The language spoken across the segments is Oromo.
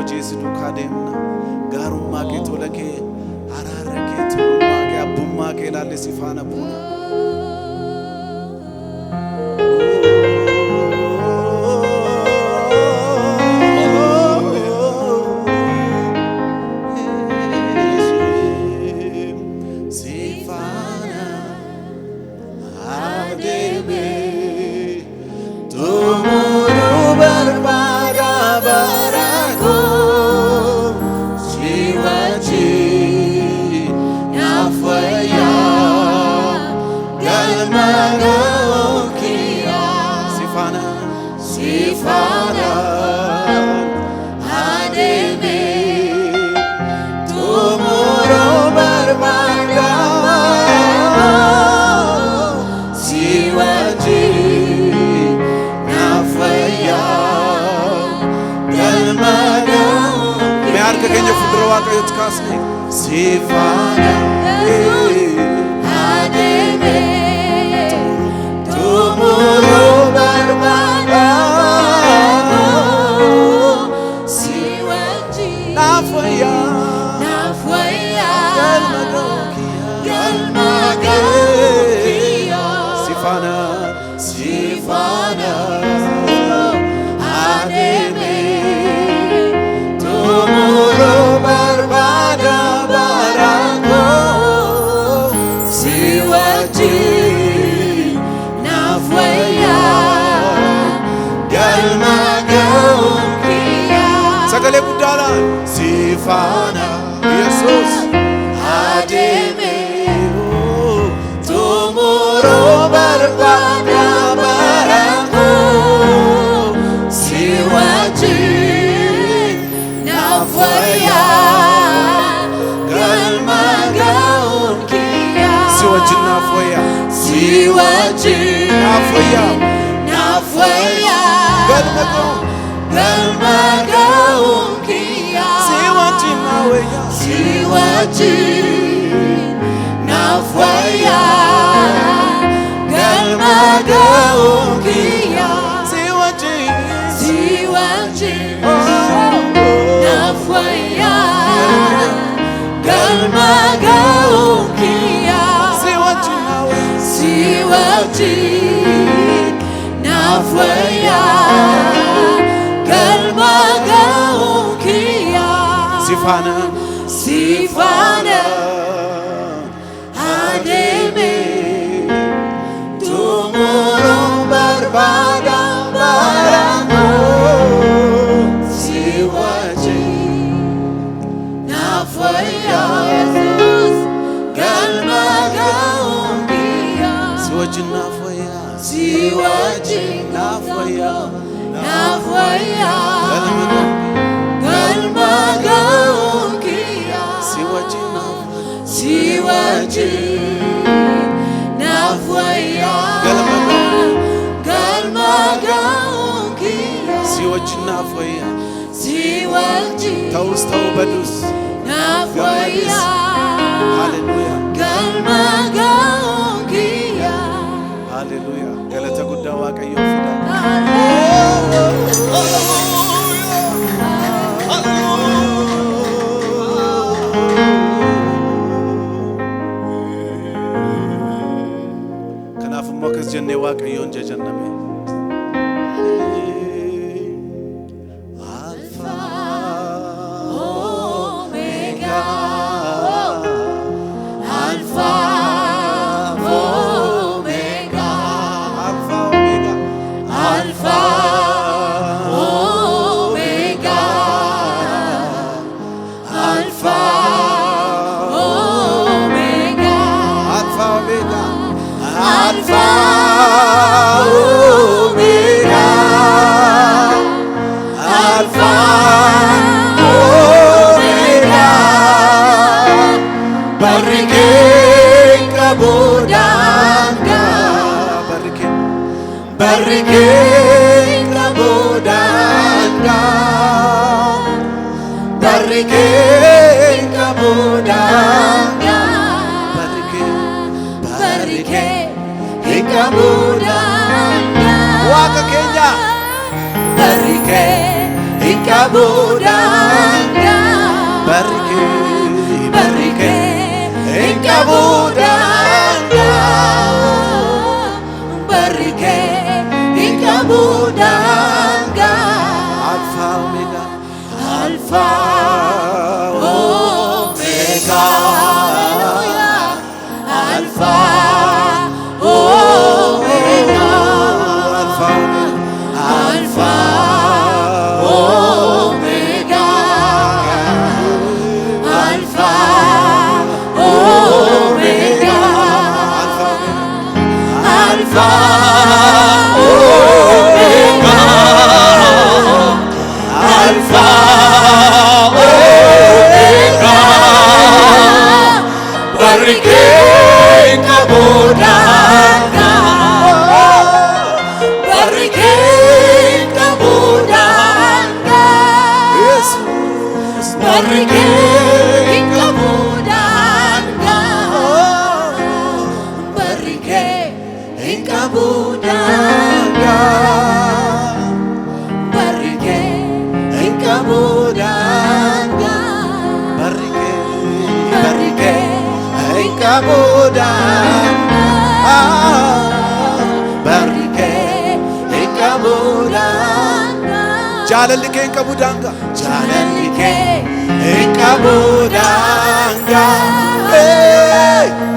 hojiis duukaa deemna. Gaarummaa kee tola kee araara kee tulummaa kee abbummaa kee ilaalle si faana buuna. Sifana ademe tumuru barbada siwaji nafaya galmagokia sifana ademe tumuru barbada Sagale budala sifana Jesus ademe tumuro barbada barako siwaji nafaya galmagaunkia siwaji nafaya galmagaunkia siwaji nafaya galmagaunkia siwaji nafaya galmagaunkia siwaji nafaya galmagaunkia sifana ademe tumuru barbada barako siwaji nafaya Jesus galmagaunkia siwaji nafaya galmagaunkia siwaji nafaya galmagaunkia siwaji taus taubadus nafaya hallelujah galmagaunkia hallelujah galata guddaa waaqayyo fida kanaaf immoo akkas jennee waaqayyoon jajanname Waka Kenya Barike Ikabudanga barrike inkabudanga barrike inkabudanga alpha omega alpha omega alpha omega alpha alpha omega alpha omega alpha omega alpha omega barrike inkabudanga barrike inkabudanga Jesus barrike inkabudanga barrike inkabudanga barrike inkabudanga barrike barrike inkabudanga barrike inkabudanga jaalalli inkabudanga jaalalli inkabudanga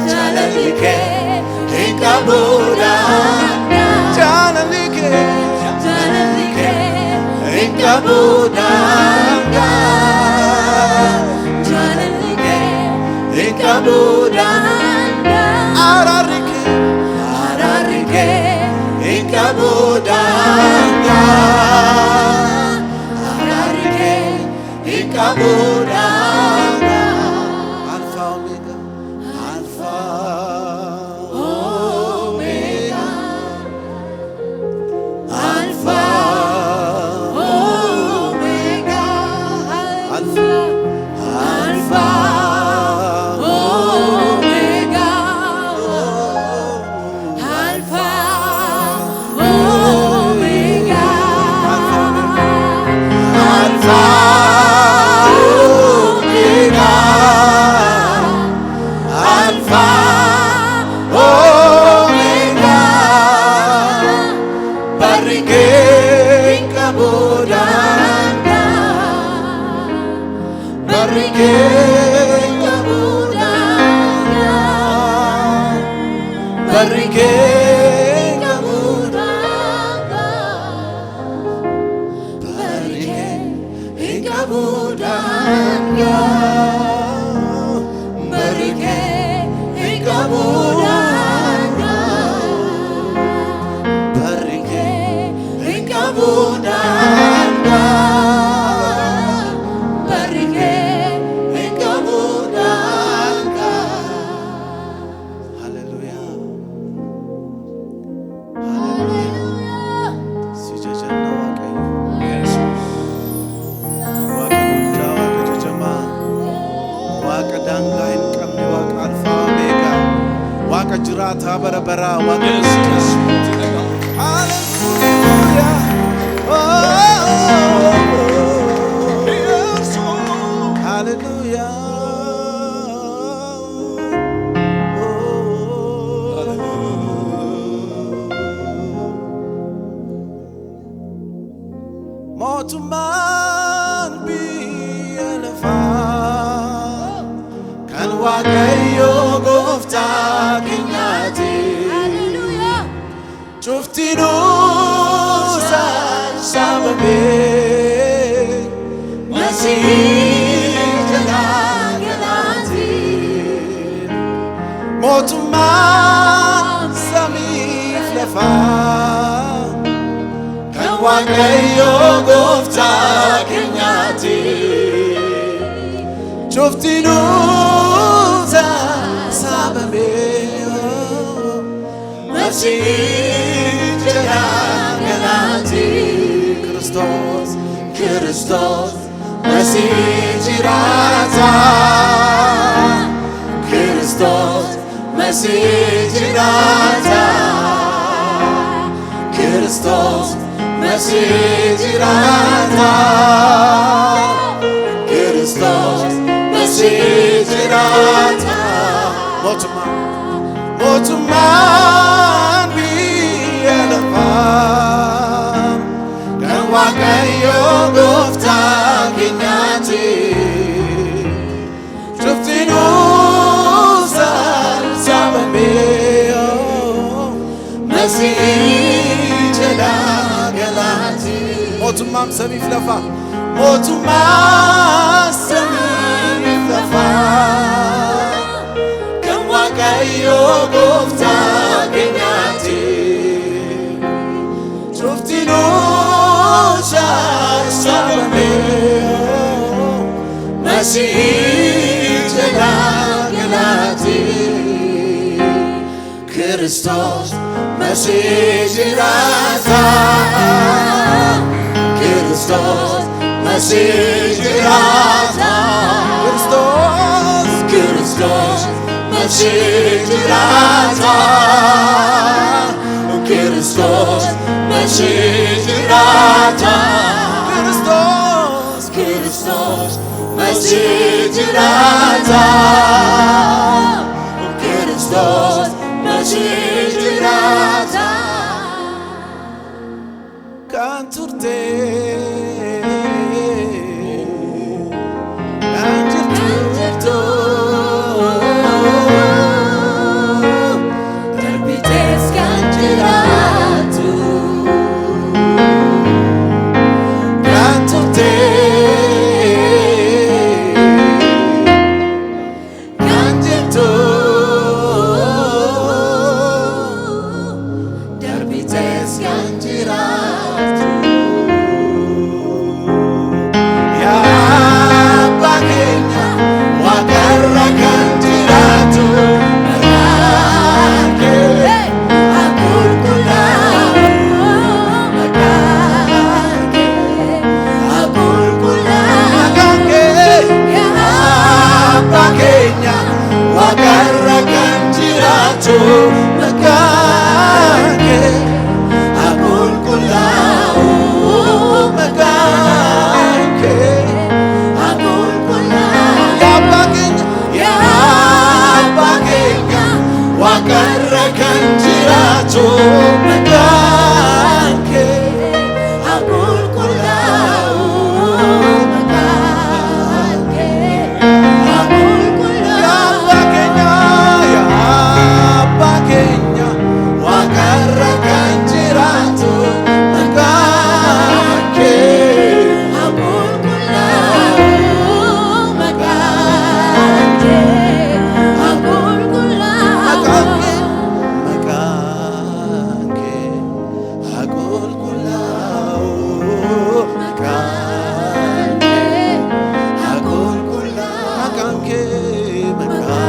jaalalli inkabudanga jaalalli inkabudanga jaalalli inkabudanga ararike inkabudanga ararike inkabudanga alpha omega alpha omega alpha omega alpha alpha omega alpha omega alpha omega alpha omega barrike inkabudanga barrike inkabudanga barrike inkabudanga barrike inkabudanga barrike inkabudanga barrike inkabudanga barrike inkabudanga hallelujah hallelujah sijajanna waaqayyo yesus waaqa guddaa waaqa jajamaa waaqa daangaa hin qabne waaqa alfaa omeegaa waaqa jiraataa bara baraa waaqa yesus hallelujah hallelujah mootummaan biyya lafaa kan waaqayyo gooftaa keenyaati cuftinuu saabamee masiihii jalaa galaati mootummaan samiif lafaa kan waaqayyo gooftaa keenyaati cuftinuu saabamee masiihii jalaa galaati Kristos Kristos masiihii jiraata Kristos masiihii jiraata Kristos masiihii jiraata Kristos Mootummaan biyya lafaa kan Waaqayyo gooftaa keenyaati. Cuftinuu saamamee Masiihii jalaa galaati. Mootummaan samiif lafaa. Mootummaan samiif lafaa kan Waaqayyo gooftaa keenyaati. Cuftinuu saamamee Masiihii jalaa galaati. Kiristoos Masiihii jiraata. Kiristoos Masiihii jiraata. Kiristoos Masiihii jiraata. Kiristoos Masiihii jiraata. Kiristoos Masiihii jiraata. Kiristoos Masiihii jiraata. Kan turte kan jirtu darbitees kan jiraatu. Kan turte kan jirtu darbitees kan jiraatu. Maqaan kee maqaan